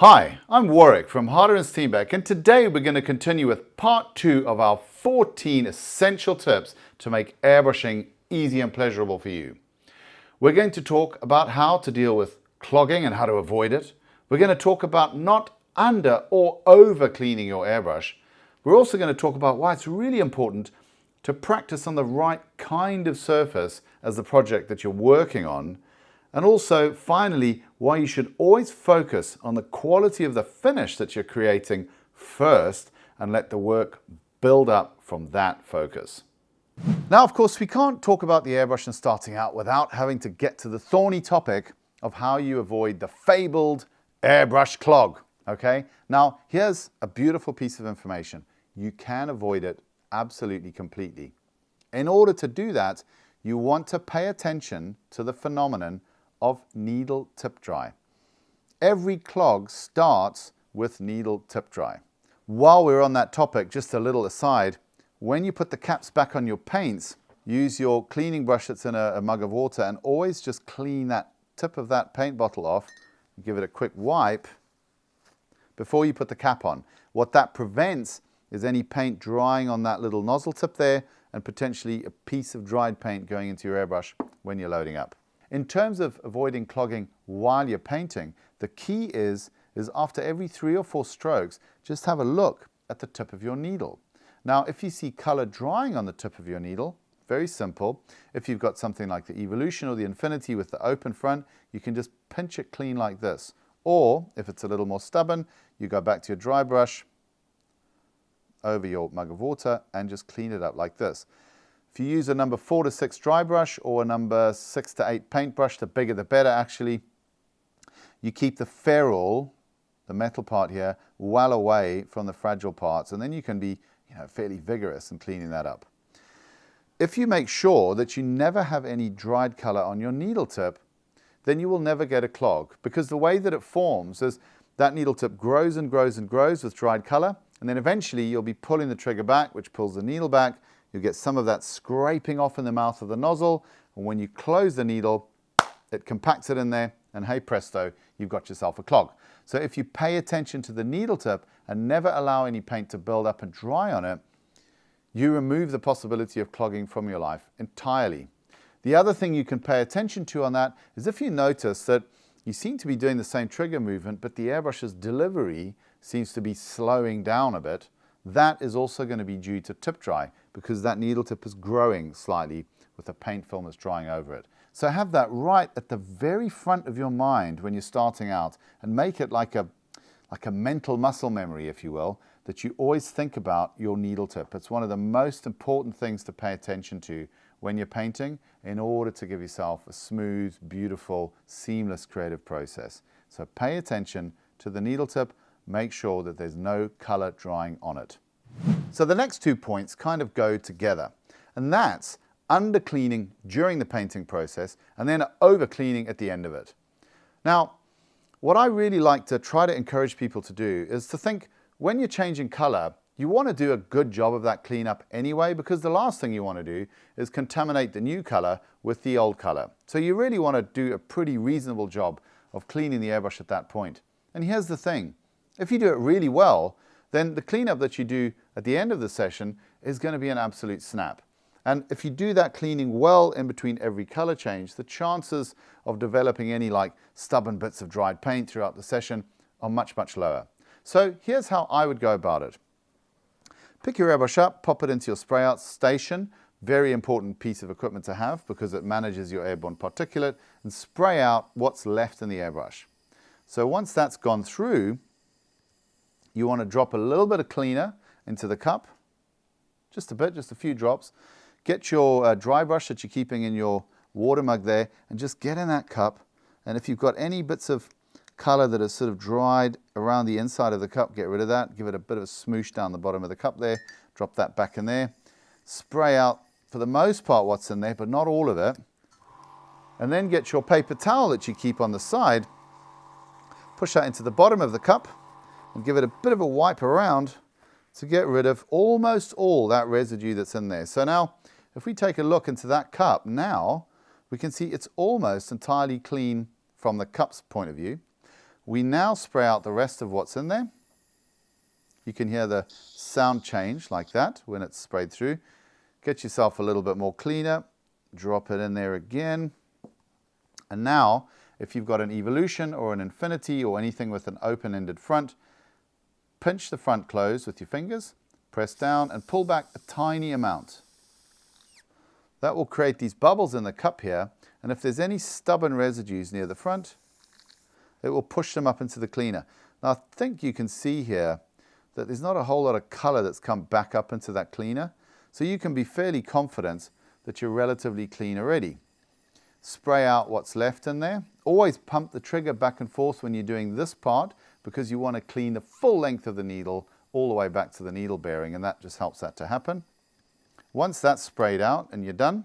Hi, I'm Warrick from Harder and Steenbeck, and today we're going to continue with part 2 of our 14 essential tips to make airbrushing easy and pleasurable for you. We're going to talk about how to deal with clogging and how to avoid it. We're going to talk about not under or over cleaning your airbrush. We're also going to talk about why it's really important to practice on the right kind of surface as the project that you're working on. And also, finally, why you should always focus on the quality of the finish that you're creating first and let the work build up from that focus. Now, of course, we can't talk about the airbrush and starting out without having to get to the thorny topic of how you avoid the fabled airbrush clog, okay? Now, here's a beautiful piece of information. You can avoid it absolutely completely. In order to do that, you want to pay attention to the phenomenon of needle tip dry. Every clog starts with needle tip dry. While we're on that topic, just a little aside, when you put the caps back on your paints, use your cleaning brush that's in a mug of water and always just clean that tip of that paint bottle off. Give it a quick wipe before you put the cap on. What that prevents is any paint drying on that little nozzle tip there and potentially a piece of dried paint going into your airbrush when you're loading up. In terms of avoiding clogging while you're painting, the key is after every 3 or 4 strokes, just have a look at the tip of your needle. Now, if you see color drying on the tip of your needle, very simple. If you've got something like the Evolution or the Infinity with the open front, you can just pinch it clean like this. Or, if it's a little more stubborn, you go back to your dry brush over your mug of water and just clean it up like this. If you use a number 4 to 6 dry brush or a number 6 to 8 paintbrush, the bigger the better actually, you keep the ferrule, the metal part here, well away from the fragile parts, and then you can be fairly vigorous in cleaning that up. If you make sure that you never have any dried color on your needle tip, then you will never get a clog, because the way that it forms is that needle tip grows and grows and grows with dried color, and then eventually you'll be pulling the trigger back, which pulls the needle back. You'll get some of that scraping off in the mouth of the nozzle, and when you close the needle, it compacts it in there, and hey presto, you've got yourself a clog. So if you pay attention to the needle tip and never allow any paint to build up and dry on it, you remove the possibility of clogging from your life entirely. The other thing you can pay attention to on that is if you notice that you seem to be doing the same trigger movement, but the airbrush's delivery seems to be slowing down a bit, that is also going to be due to tip dry, because that needle tip is growing slightly with the paint film that's drying over it. So have that right at the very front of your mind when you're starting out, and make it like a mental muscle memory, if you will, that you always think about your needle tip. It's one of the most important things to pay attention to when you're painting in order to give yourself a smooth, beautiful, seamless creative process. So pay attention to the needle tip, make sure that there's no color drying on it. So the next 2 points kind of go together, and that's under cleaning during the painting process and then over cleaning at the end of it. Now, what I really like to try to encourage people to do is to think when you're changing color, you want to do a good job of that cleanup anyway, because the last thing you want to do is contaminate the new color with the old color. So you really want to do a pretty reasonable job of cleaning the airbrush at that point. And here's the thing. If you do it really well, then the cleanup that you do at the end of the session is going to be an absolute snap. And if you do that cleaning well in between every color change, the chances of developing any stubborn bits of dried paint throughout the session are much, much lower. So here's how I would go about it. Pick your airbrush up, pop it into your spray out station. Very important piece of equipment to have because it manages your airborne particulate, and spray out what's left in the airbrush. So once that's gone through, you want to drop a little bit of cleaner into the cup, just a bit, just a few drops. Get your dry brush that you're keeping in your water mug there and just get in that cup. And if you've got any bits of color that is sort of dried around the inside of the cup, get rid of that. Give it a bit of a smoosh down the bottom of the cup there. Drop that back in there. Spray out, for the most part, what's in there, but not all of it. And then get your paper towel that you keep on the side, push that into the bottom of the cup, and give it a bit of a wipe around to get rid of almost all that residue that's in there. So now, if we take a look into that cup, now we can see it's almost entirely clean from the cup's point of view. We now spray out the rest of what's in there. You can hear the sound change like that when it's sprayed through. Get yourself a little bit more cleaner, drop it in there again. And now, if you've got an evolution or an infinity or anything with an open-ended front, pinch the front closed with your fingers, press down and pull back a tiny amount. That will create these bubbles in the cup here, and if there's any stubborn residues near the front, it will push them up into the cleaner. Now I think you can see here that there's not a whole lot of color that's come back up into that cleaner, so you can be fairly confident that you're relatively clean already. Spray out what's left in there. Always pump the trigger back and forth when you're doing this part, because you want to clean the full length of the needle all the way back to the needle bearing, and that just helps that to happen. Once that's sprayed out and you're done,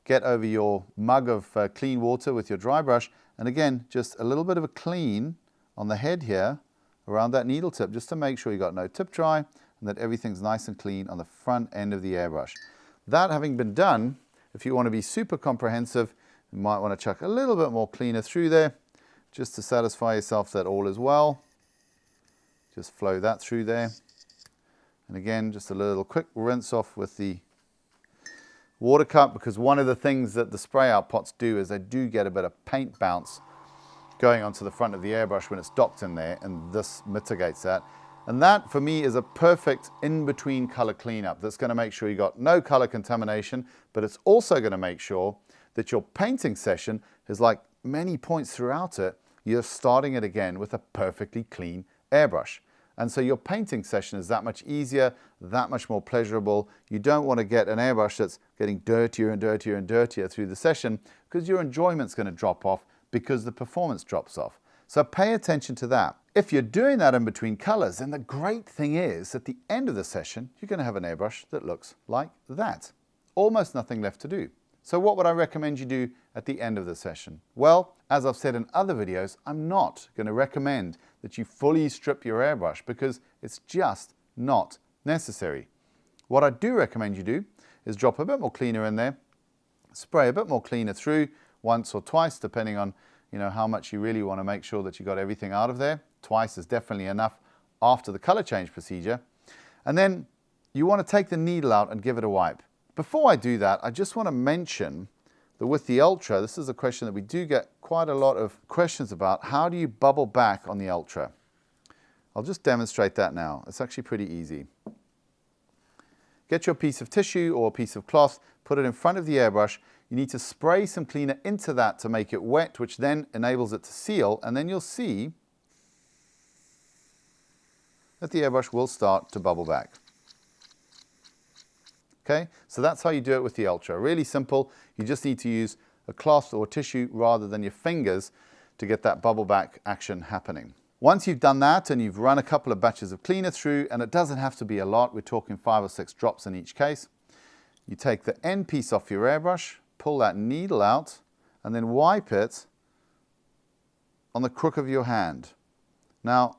get over your mug of clean water with your dry brush, and again, just a little bit of a clean on the head here around that needle tip, just to make sure you got no tip dry and that everything's nice and clean on the front end of the airbrush. That having been done, if you want to be super comprehensive, you might want to chuck a little bit more cleaner through there, just to satisfy yourself that all is well. Just flow that through there. And again, just a little quick rinse off with the water cup, because one of the things that the spray out pots do is they do get a bit of paint bounce going onto the front of the airbrush when it's docked in there, and this mitigates that. And that, for me, is a perfect in-between color cleanup that's going to make sure you got no color contamination, but it's also going to make sure that your painting session is, like many points throughout it, you're starting it again with a perfectly clean airbrush. And so your painting session is that much easier, that much more pleasurable. You don't want to get an airbrush that's getting dirtier and dirtier and dirtier through the session, because your enjoyment's going to drop off because the performance drops off. So pay attention to that. If you're doing that in between colors, then the great thing is at the end of the session, you're going to have an airbrush that looks like that. Almost nothing left to do. So what would I recommend you do at the end of the session? Well, as I've said in other videos, I'm not going to recommend that you fully strip your airbrush, because it's just not necessary. What I do recommend you do is drop a bit more cleaner in there, spray a bit more cleaner through once or twice, depending on how much you really want to make sure that you got everything out of there. Twice is definitely enough after the color change procedure. And then you want to take the needle out and give it a wipe. Before I do that, I just want to mention that with the Ultra, this is a question that we do get quite a lot of questions about. How do you bubble back on the Ultra? I'll just demonstrate that now. It's actually pretty easy. Get your piece of tissue or a piece of cloth, put it in front of the airbrush. You need to spray some cleaner into that to make it wet, which then enables it to seal, and then you'll see that the airbrush will start to bubble back. Okay, so that's how you do it with the Ultra. Really simple. You just need to use a cloth or tissue rather than your fingers to get that bubble back action happening. Once you've done that and you've run a couple of batches of cleaner through, and it doesn't have to be a lot, we're talking 5 or 6 drops in each case, you take the end piece off your airbrush, pull that needle out, and then wipe it on the crook of your hand. Now,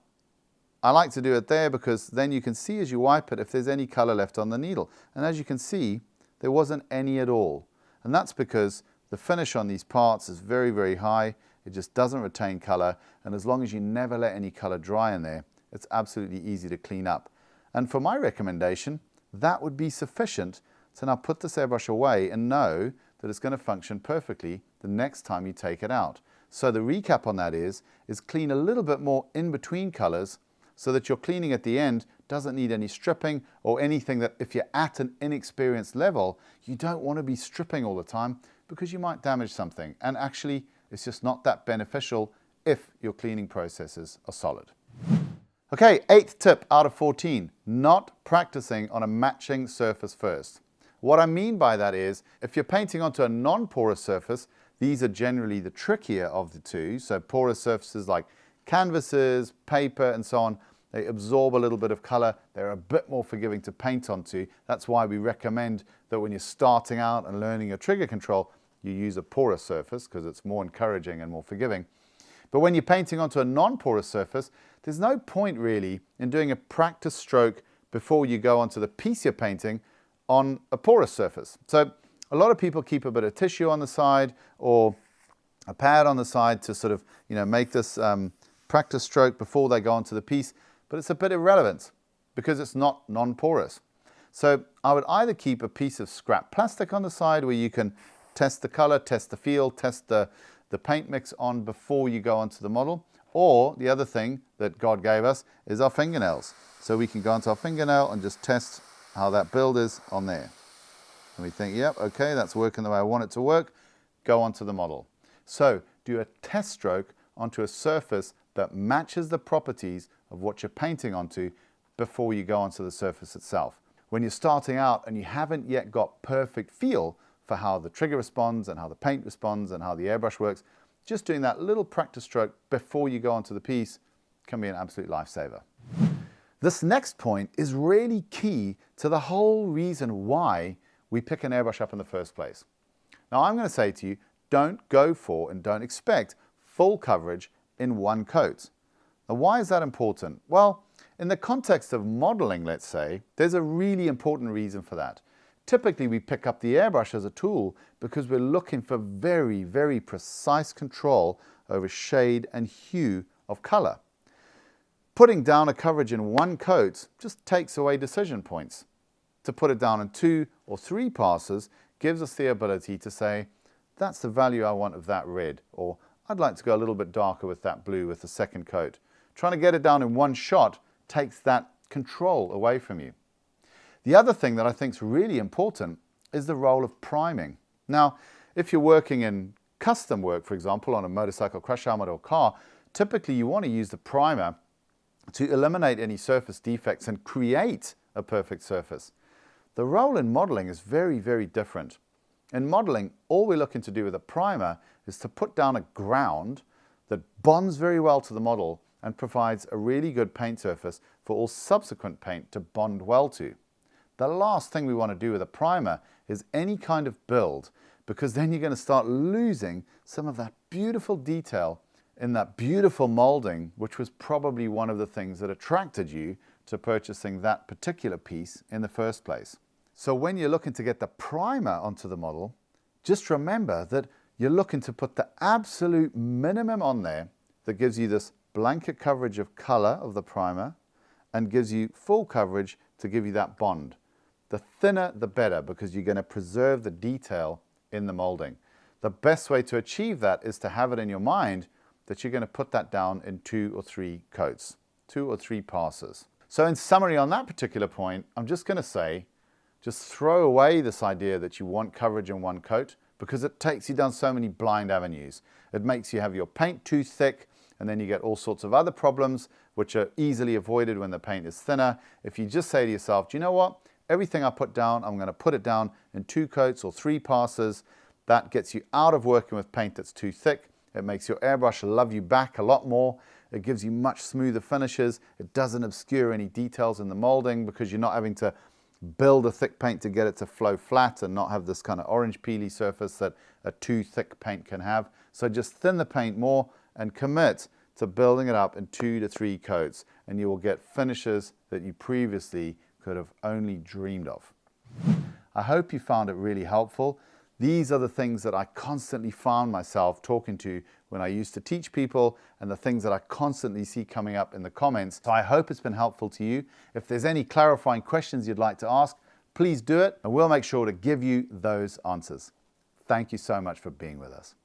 I like to do it there because then you can see as you wipe it if there's any color left on the needle. And as you can see, there wasn't any at all. And that's because the finish on these parts is very, very high. It just doesn't retain color. And as long as you never let any color dry in there, it's absolutely easy to clean up. And for my recommendation, that would be sufficient to now put this airbrush away and know that it's going to function perfectly the next time you take it out. So the recap on that is clean a little bit more in between colors, so that your cleaning at the end doesn't need any stripping or anything that, if you're at an inexperienced level, you don't want to be stripping all the time, because you might damage something. And actually, it's just not that beneficial if your cleaning processes are solid. Okay, 8th tip out of 14, not practicing on a matching surface first. What I mean by that is, if you're painting onto a non-porous surface, these are generally the trickier of the two. So porous surfaces like canvases, paper, and so on, they absorb a little bit of color. They're a bit more forgiving to paint onto. That's why we recommend that when you're starting out and learning your trigger control, you use a porous surface, because it's more encouraging and more forgiving. But when you're painting onto a non-porous surface, there's no point really in doing a practice stroke before you go onto the piece you're painting on a porous surface. So a lot of people keep a bit of tissue on the side, or a pad on the side to sort of, make this practice stroke before they go onto the piece, but it's a bit irrelevant because it's not non-porous. So I would either keep a piece of scrap plastic on the side where you can test the color, test the feel, test the paint mix on before you go onto the model, or the other thing that God gave us is our fingernails. So we can go onto our fingernail and just test how that build is on there. And we think, yep, okay, that's working the way I want it to work, go onto the model. So do a test stroke onto a surface that matches the properties of what you're painting onto before you go onto the surface itself. When you're starting out and you haven't yet got perfect feel for how the trigger responds and how the paint responds and how the airbrush works, just doing that little practice stroke before you go onto the piece can be an absolute lifesaver. This next point is really key to the whole reason why we pick an airbrush up in the first place. Now I'm going to say to you, don't go for and don't expect full coverage in one coat. Now why is that important? Well, in the context of modeling, let's say, there's a really important reason for that. Typically we pick up the airbrush as a tool because we're looking for very, very precise control over shade and hue of color. Putting down a coverage in one coat just takes away decision points. To put it down in 2 or 3 passes gives us the ability to say, that's the value I want of that red, or I'd like to go a little bit darker with that blue with the second coat. Trying to get it down in one shot takes that control away from you. The other thing that I think is really important is the role of priming. Now, if you're working in custom work, for example, on a motorcycle crash helmet or car, typically you want to use the primer to eliminate any surface defects and create a perfect surface. The role in modeling is very, very different. In modeling, all we're looking to do with a primer is to put down a ground that bonds very well to the model and provides a really good paint surface for all subsequent paint to bond well to. The last thing we want to do with a primer is any kind of build, because then you're going to start losing some of that beautiful detail in that beautiful molding, which was probably one of the things that attracted you to purchasing that particular piece in the first place. So when you're looking to get the primer onto the model, just remember that you're looking to put the absolute minimum on there that gives you this blanket coverage of color of the primer and gives you full coverage to give you that bond. The thinner the better, because you're going to preserve the detail in the molding. The best way to achieve that is to have it in your mind that you're going to put that down in 2 or 3 coats, 2 or 3 passes. So in summary on that particular point, I'm just going to say, just throw away this idea that you want coverage in one coat, because it takes you down so many blind avenues. It makes you have your paint too thick, and then you get all sorts of other problems which are easily avoided when the paint is thinner. If you just say to yourself, do you know what? Everything I put down, I'm going to put it down in 2 coats or 3 passes. That gets you out of working with paint that's too thick. It makes your airbrush love you back a lot more. It gives you much smoother finishes. It doesn't obscure any details in the molding because you're not having to build a thick paint to get it to flow flat and not have this kind of orange peely surface that a too thick paint can have. So just thin the paint more and commit to building it up in 2 to 3 coats, and you will get finishes that you previously could have only dreamed of. I hope you found it really helpful. These are the things that I constantly found myself talking to when I used to teach people, and the things that I constantly see coming up in the comments. So I hope it's been helpful to you. If there's any clarifying questions you'd like to ask, please do it, and we'll make sure to give you those answers. Thank you so much for being with us.